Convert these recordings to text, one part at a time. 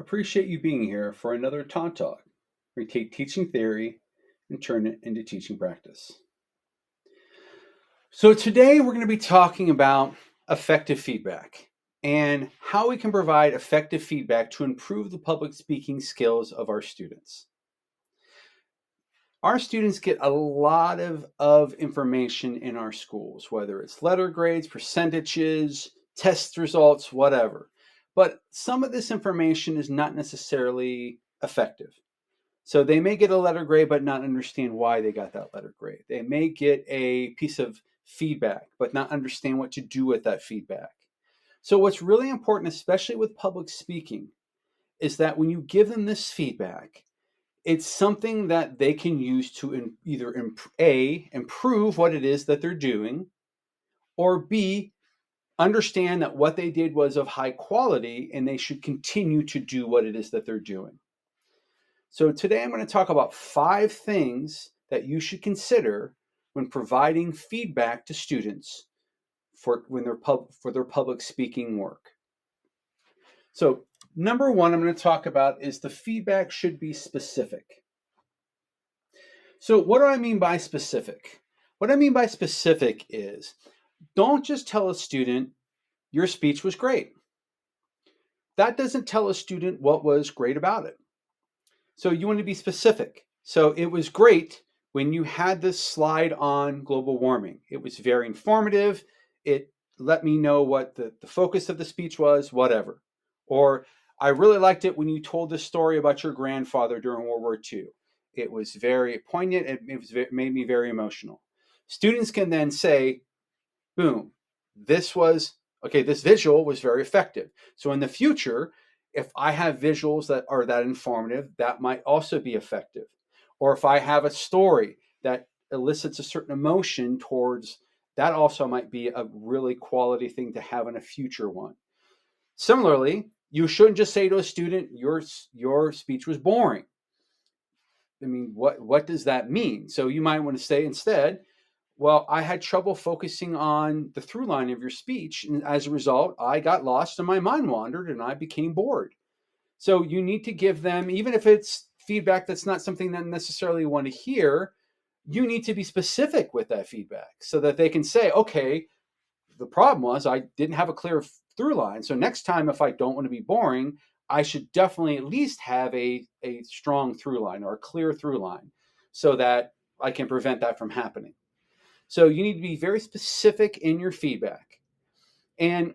Appreciate you being here for another Todd Talk, where we take teaching theory and turn it into teaching practice. So, today we're going to be talking about effective feedback and how we can provide effective feedback to improve the public speaking skills of our students. Our students get a lot of information in our schools, whether it's letter grades, percentages, test results, whatever. But some of this information is not necessarily effective. So they may get a letter grade, but not understand why they got that letter grade. They may get a piece of feedback, but not understand what to do with that feedback. So, what's really important, especially with public speaking, is that when you give them this feedback, it's something that they can use to either improve what it is that they're doing, or B, understand that what they did was of high quality and they should continue to do what it is that they're doing. So today I'm going to talk about 5 things that you should consider when providing feedback to students for their public speaking work. So number 1 I'm going to talk about is the feedback should be specific. So what do I mean by specific? What I mean by specific is don't just tell a student your speech was great. That doesn't tell a student what was great about it. So you want to be specific. So it was great when you had this slide on global warming. It was very informative. It let me know what the focus of the speech was, whatever. Or I really liked it when you told the story about your grandfather during World War II. It was very poignant. It made me very emotional. Students can then say, boom, this visual was very effective. So in the future, if I have visuals that are that informative, that might also be effective. Or if I have a story that elicits a certain emotion towards, that also might be a really quality thing to have in a future one. Similarly, you shouldn't just say to a student, your speech was boring. I mean, what does that mean? So you might want to say instead, well, I had trouble focusing on the through line of your speech. And as a result, I got lost and my mind wandered and I became bored. So you need to give them, even if it's feedback that's not something that necessarily you want to hear, you need to be specific with that feedback so that they can say, okay, the problem was I didn't have a clear through line. So next time, if I don't want to be boring, I should definitely at least have a strong through line or a clear through line so that I can prevent that from happening. So you need to be very specific in your feedback. And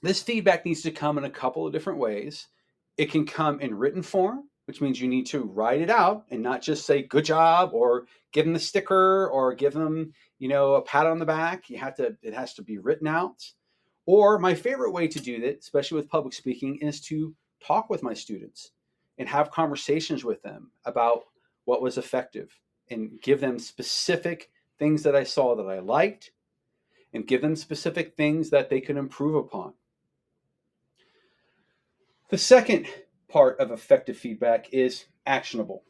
this feedback needs to come in a couple of different ways. It can come in written form, which means you need to write it out and not just say good job or give them the sticker or give them, a pat on the back. It has to be written out. Or my favorite way to do that, especially with public speaking, is to talk with my students and have conversations with them about what was effective and give them specific things that I saw that I liked and give them specific things that they can improve upon. The second part of effective feedback is actionable.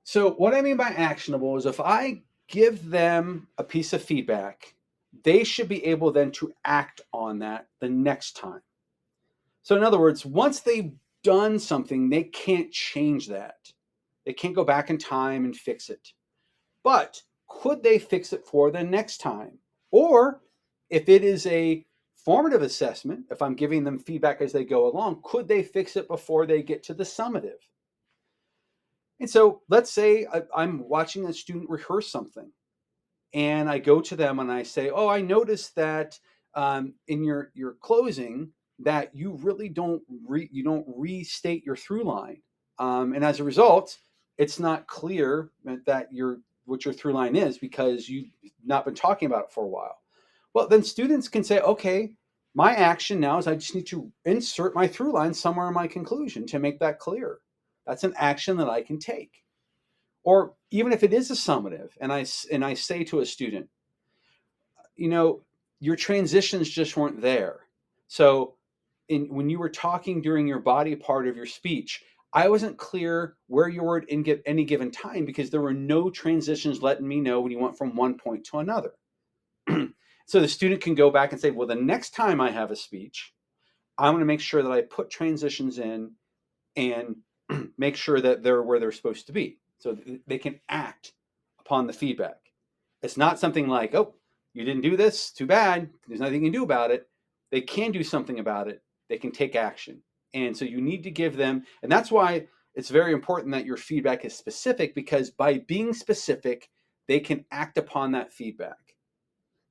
So, what I mean by actionable is if I give them a piece of feedback, they should be able then to act on that the next time. So, in other words, once they've done something, they can't change that. They can't go back in time and fix it. But could they fix it for the next time? Or if it is a formative assessment, if I'm giving them feedback as they go along, could they fix it before they get to the summative? And so let's say I'm watching a student rehearse something and I go to them and I say, oh, I noticed that in your closing that you really don't restate your through line. And as a result, it's not clear that what your through line is because you've not been talking about it for a while. Well, then students can say, okay, my action now is I just need to insert my through line somewhere in my conclusion to make that clear. That's an action that I can take. Or even if it is a summative and I say to a student, your transitions just weren't there. So when you were talking during your body part of your speech, I wasn't clear where you were in any given time because there were no transitions letting me know when you went from one point to another. So the student can go back and say, well, the next time I have a speech, I want to make sure that I put transitions in and make sure that they're where they're supposed to be so they can act upon the feedback. It's not something like, oh, you didn't do this, too bad. There's nothing you can do about it. They can do something about it. They can take action. And so you need to give them, and that's why it's very important that your feedback is specific, because by being specific, they can act upon that feedback.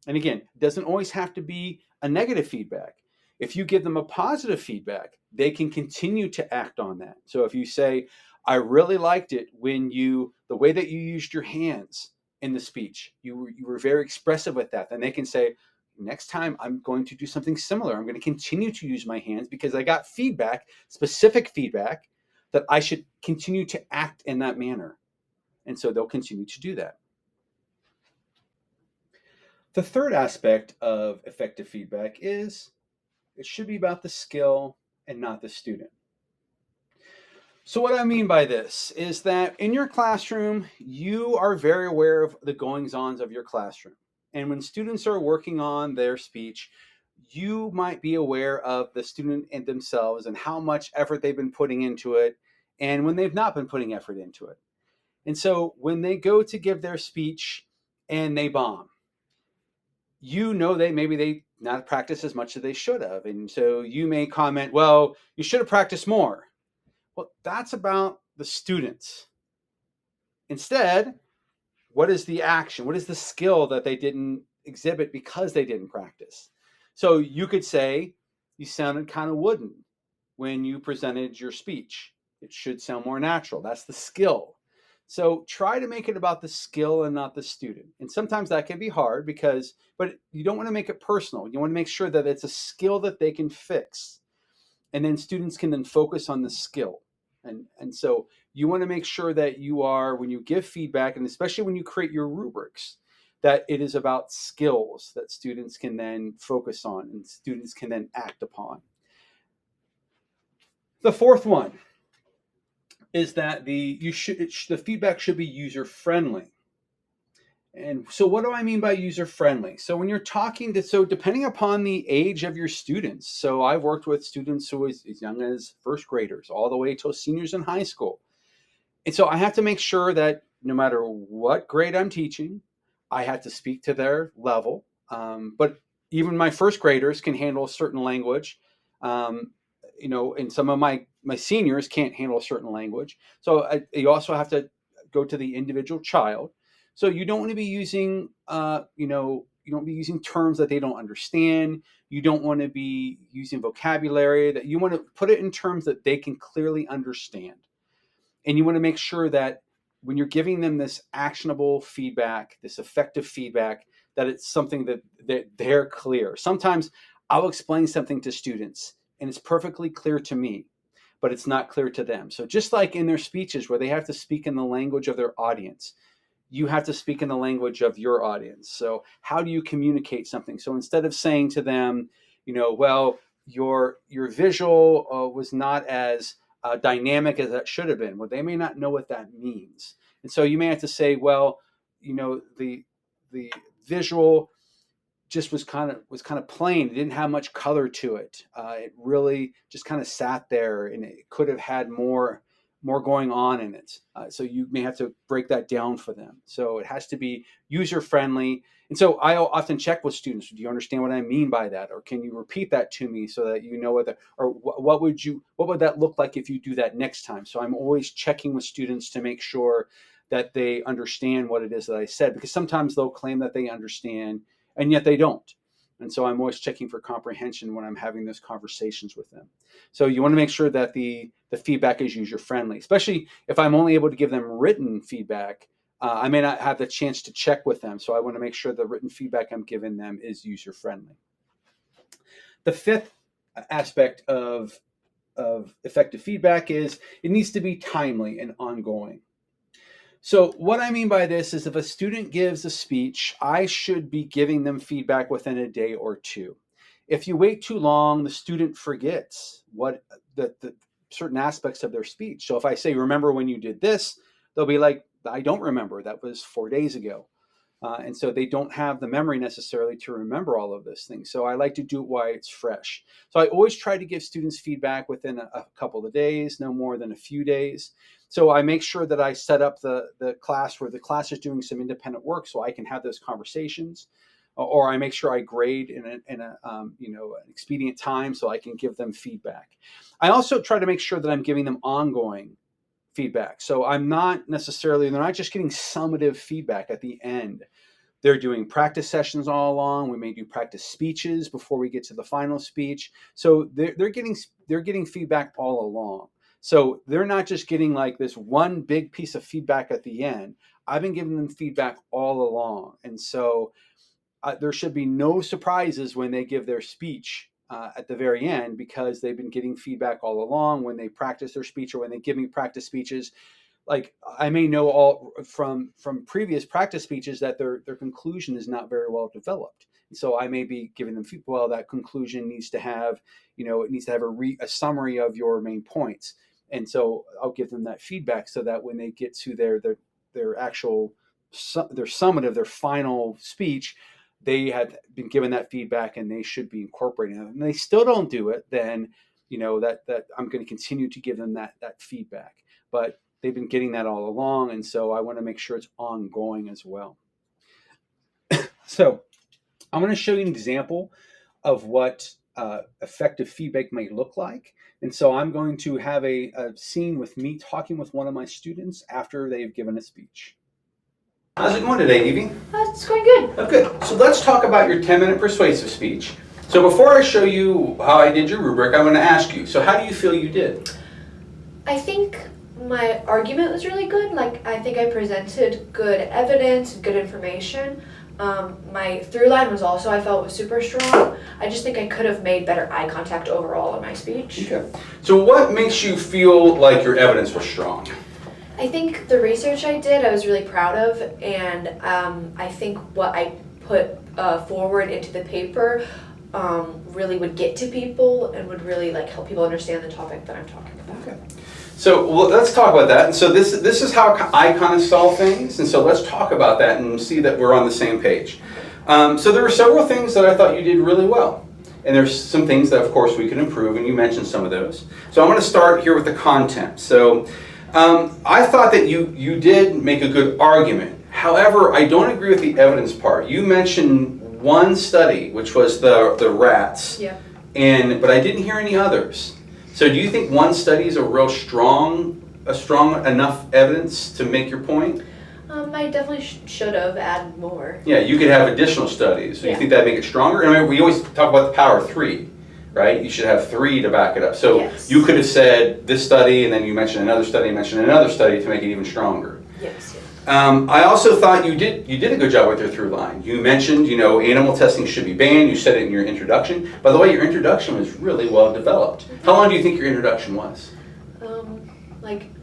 And again, it doesn't always have to be a negative feedback. If you give them a positive feedback, they can continue to act on that. So if you say, I really liked it when the way that you used your hands in the speech, you were very expressive with that, then they can say, next time I'm going to do something similar. I'm going to continue to use my hands because I got feedback, specific feedback, that I should continue to act in that manner. And so they'll continue to do that. The third aspect of effective feedback is it should be about the skill and not the student. So what I mean by this is that in your classroom, you are very aware of the goings-ons of your classroom. And when students are working on their speech, you might be aware of the student and themselves and how much effort they've been putting into it and when they've not been putting effort into it. And so when they go to give their speech and they bomb, you know they not practice as much as they should have. And so you may comment, well, you should have practiced more. Well, that's about the students. Instead, what is the action? What is the skill that they didn't exhibit because they didn't practice? So you could say you sounded kind of wooden when you presented your speech. It should sound more natural. That's the skill. So try to make it about the skill and not the student. And sometimes that can be hard but you don't want to make it personal. You want to make sure that it's a skill that they can fix. And then students can then focus on the skill. And so you want to make sure that when you give feedback, and especially when you create your rubrics, that it is about skills that students can then focus on and students can then act upon. The fourth one is that the feedback should be user-friendly. And so what do I mean by user-friendly? So when you're depending upon the age of your students, so I've worked with students who is as young as first graders all the way till seniors in high school. And so I have to make sure that no matter what grade I'm teaching, I have to speak to their level. But even my first graders can handle a certain language. And some of my seniors can't handle a certain language. So you also have to go to the individual child. So you don't want to be using, you don't be using terms that they don't understand. You don't want to be using vocabulary that you want to put it in terms that they can clearly understand. And you want to make sure that when you're giving them this actionable feedback, this effective feedback, that it's something that they're clear. Sometimes I'll explain something to students and it's perfectly clear to me, but it's not clear to them. So just like in their speeches where they have to speak in the language of their audience, you have to speak in the language of your audience. So how do you communicate something? So instead of saying to them, well, your visual was not as dynamic as that should have been. Well, they may not know what that means. And so you may have to say, well, the visual just was kind of plain. It didn't have much color to it. It really just kind of sat there, and it could have had more going on in it. So you may have to break that down for them. So it has to be user friendly. And so I often check with students, do you understand what I mean by that? Or can you repeat that to me so that you know what would that look like if you do that next time? So I'm always checking with students to make sure that they understand what it is that I said, because sometimes they'll claim that they understand and yet they don't. And so I'm always checking for comprehension when I'm having those conversations with them. So you want to make sure that the feedback is user-friendly, especially if I'm only able to give them written feedback. I may not have the chance to check with them. So I want to make sure the written feedback I'm giving them is user-friendly. The fifth aspect of effective feedback is it needs to be timely and ongoing. So what I mean by this is if a student gives a speech, I should be giving them feedback within a day or two. If you wait too long, the student forgets what the certain aspects of their speech. So if I say, remember when you did this, they'll be like, I don't remember. That was 4 days ago. And so they don't have the memory necessarily to remember all of those things. So I like to do it while it's fresh. So I always try to give students feedback within a couple of days, no more than a few days. So I make sure that I set up the class where the class is doing some independent work so I can have those conversations. Or I make sure I grade in a an expedient time so I can give them feedback. I also try to make sure that I'm giving them ongoing feedback. So they're not just getting summative feedback at the end. They're doing practice sessions all along. We may do practice speeches before we get to the final speech. So they're getting feedback all along. So they're not just getting like this one big piece of feedback at the end. I've been giving them feedback all along. And so there should be no surprises when they give their speech at the very end, because they've been getting feedback all along when they practice their speech or when they give me practice speeches. Like I may know all from previous practice speeches that their conclusion is not very well developed. And so I may be giving them feedback. Well, that conclusion needs to have, it needs to have a summary of your main points. And so I'll give them that feedback so that when they get to their actual, their summative, their final speech, they had been given that feedback and they should be incorporating it. And they still don't do it, then that I'm going to continue to give them that feedback. But they've been getting that all along, and so I want to make sure it's ongoing as well. So I'm going to show you an example of what effective feedback might look like. And so I'm going to have a scene with me talking with one of my students after they've given a speech. How's it going today, Evie? It's going good. Oh, good. So let's talk about your 10-minute persuasive speech. So before I show you how I did your rubric, I'm going to ask you, so how do you feel you did? I think my argument was really good. I think I presented good evidence, good information. My through line was also, I felt, was super strong. I just think I could have made better eye contact overall in my speech. Okay. So what makes you feel like your evidence was strong? I think the research I did, I was really proud of, and I think what I put forward into the paper really would get to people and would really help people understand the topic that I'm talking about. Okay. So let's talk about that. And so this is how I kind of saw things, and so let's talk about that and see that we're on the same page. So there were several things that I thought you did really well. And there's some things that, of course, we could improve, and you mentioned some of those. So I'm going to start here with the content. So I thought that you did make a good argument. However, I don't agree with the evidence part. You mentioned one study, which was the rats, Yeah. but I didn't hear any others. So do you think one study is a strong enough evidence to make your point? I definitely should have added more. Yeah, you could have additional studies. So Yeah. you think that'd make it stronger? I mean, we always talk about the power of 3. Right? You should have 3 to back it up. So Yes. you could have said this study, and then you mentioned another study, to make it even stronger. Yes. I also thought you did a good job with your through line. You mentioned, animal testing should be banned. You said it in your introduction. By the way, your introduction was really well developed. How long do you think your introduction was?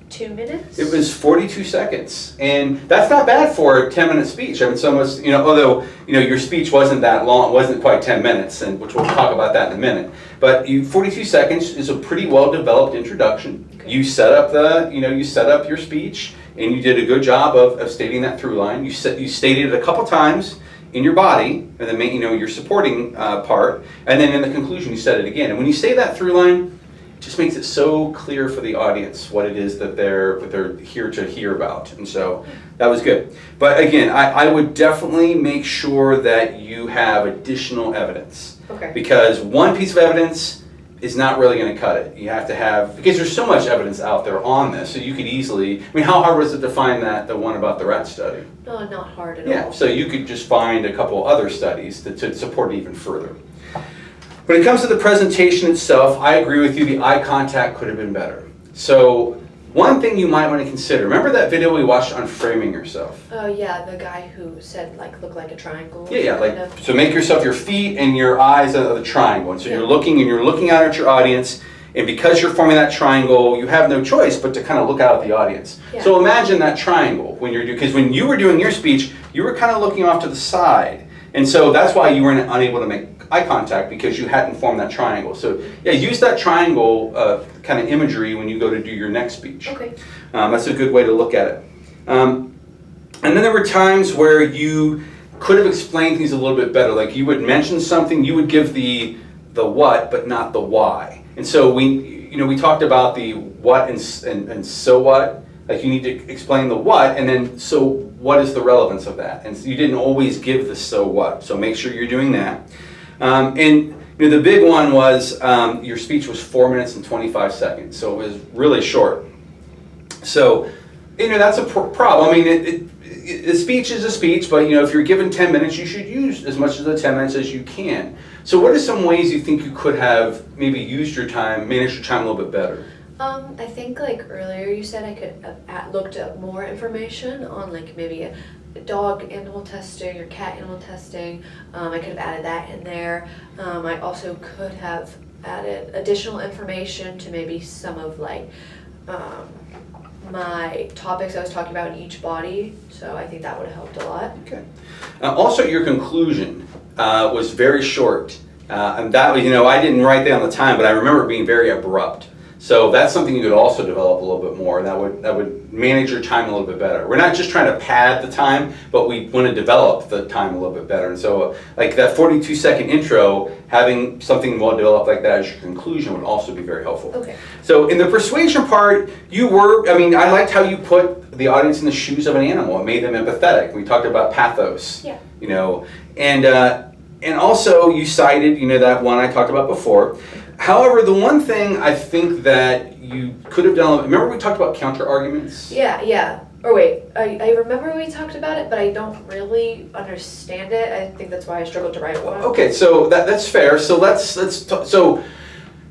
2 minutes? It was 42 seconds, and that's not bad for a 10-minute speech. I mean, so much, although, your speech wasn't that long, wasn't quite 10 minutes, and which we'll talk about that in a minute. But 42 seconds is a pretty well-developed introduction. Okay. You set up your speech, and you did a good job of stating that through line. You stated it a couple times in your body, and then your supporting part, and then in the conclusion you said it again. And when you say that through line, just makes it so clear for the audience what it is that they're here to hear about. And so that was good. But again, I would definitely make sure that you have additional evidence. Okay. Because one piece of evidence is not really going to cut it. You have to have, because there's so much evidence out there on this, so you could easily, how hard was it to find the one about the rat study? No, not hard at all. Yeah, so you could just find a couple other studies to support it even further. When it comes to the presentation itself, I agree with you, the eye contact could have been better. So one thing you might want to consider, remember that video we watched on framing yourself? Oh yeah, the guy who said look like a triangle. Yeah, so make yourself your feet and your eyes are the triangle. And so Yeah. you're looking out at your audience, and because you're forming that triangle, you have no choice but to kind of look out at the audience. Yeah. So imagine that triangle because when you were doing your speech, you were kind of looking off to the side. And so that's why you were unable to make eye contact, because you hadn't formed that triangle. So yeah, use that triangle kind of imagery when you go to do your next speech. Okay. That's a good way to look at it. And then there were times where you could have explained things a little bit better. Like you would mention something, you would give the what, but not the why. And so we talked about the what and so what. Like you need to explain the what, and then so what is the relevance of that? And so you didn't always give the so what. So make sure you're doing that. And the big one was your speech was 4 minutes and 25 seconds, so it was really short. So that's a problem. I mean, a speech is a speech, but if you're given 10 minutes, you should use as much of the 10 minutes as you can. So what are some ways you think you could have maybe used your time, managed your time a little bit better? I think like earlier you said I could have looked up more information on like maybe a dog animal testing or cat animal testing. I could have added that in there. I also could have added additional information to maybe some of like my topics I was talking about in each body. So I think that would have helped a lot. Okay. Also, your conclusion was very short, and that I didn't write that on the time, but I remember it being very abrupt. So that's something you could also develop a little bit more. That would manage your time a little bit better. We're not just trying to pad the time, but we want to develop the time a little bit better. And so like that 42-second intro, having something well developed like that as your conclusion would also be very helpful. Okay. So in the persuasion part, I liked how you put the audience in the shoes of an animal. It made them empathetic. We talked about pathos. Yeah. And also you cited, that one I talked about before. However, the one thing I think that you could have done, remember we talked about counter arguments? Yeah. Or wait, I remember we talked about it, but I don't really understand it. I think that's why I struggled to write one. Okay, so that's fair. So let's talk. So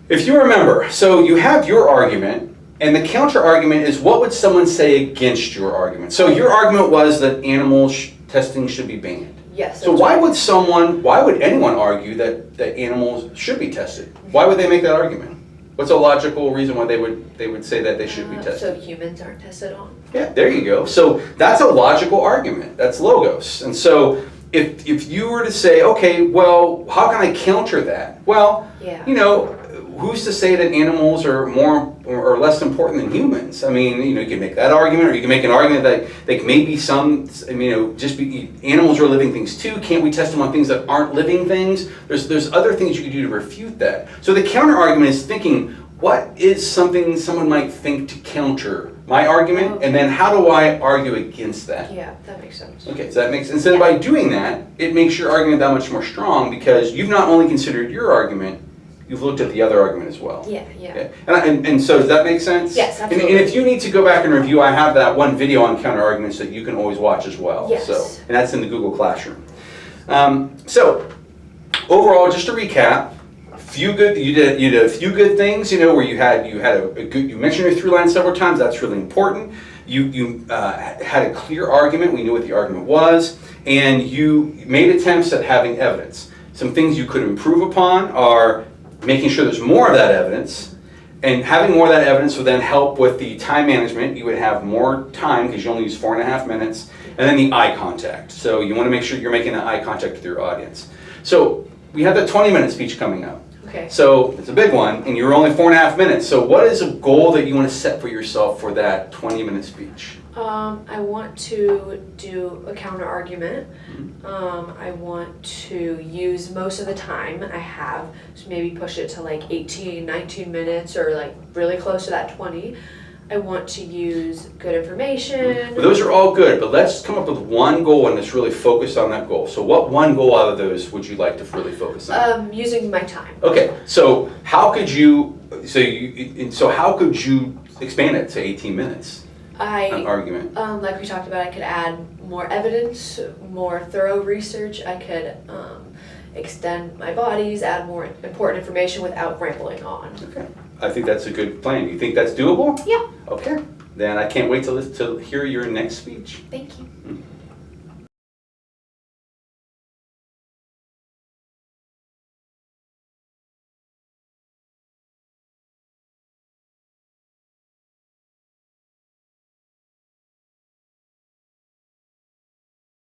if you remember, so you have your argument, and the counter argument is what would someone say against your argument? So your argument was that animal testing should be banned. Yes. So why would anyone argue that animals should be tested? Why would they make that argument? What's a logical reason why they would say that they should be tested? So humans aren't tested on. Yeah, there you go. So that's a logical argument. That's logos. And so if you were to say, okay, well, how can I counter that? Well, who's to say that animals are more or less important than humans? I mean, you can make that argument, or you can make an argument that like maybe animals are living things too. Can't we test them on things that aren't living things? There's other things you could do to refute that. So the counter argument is thinking, what is something someone might think to counter my argument, okay. And then how do I argue against that? Yeah, that makes sense. Okay, so that makes sense. And by doing that, it makes your argument that much more strong because you've not only considered your argument, you've looked at the other argument as well. Yeah. And so does that make sense? Yes, absolutely. And if you need to go back and review, I have that one video on counter arguments that you can always watch as well. Yes. And that's in the Google Classroom. So overall, just to recap, you did a few good things. Where you had a good. You mentioned your through line several times. That's really important. You had a clear argument. We knew what the argument was, and you made attempts at having evidence. Some things you could improve upon are making sure there's more of that evidence, and having more of that evidence would then help with the time management. You would have more time because you only use 4.5 minutes, and then the eye contact. So you want to make sure you're making that eye contact with your audience. So we have that 20-minute speech coming up. Okay. So it's a big one, and you're only 4.5 minutes. So what is a goal that you want to set for yourself for that 20-minute speech? I want to do a counter argument. I want to use most of the time I have, so maybe push it to like 18, 19 minutes or like really close to that 20. I want to use good information. Well, those are all good, but let's come up with one goal and let's really focus on that goal. So what one goal out of those would you like to really focus on? Using my time. Okay, so how could you expand it to 18 minutes? An argument. Like we talked about, I could add more evidence, more thorough research. I could extend my bodies, add more important information without rambling on. Okay, I think that's a good plan. You think that's doable? Yeah. Okay, then I can't wait to hear your next speech. Thank you.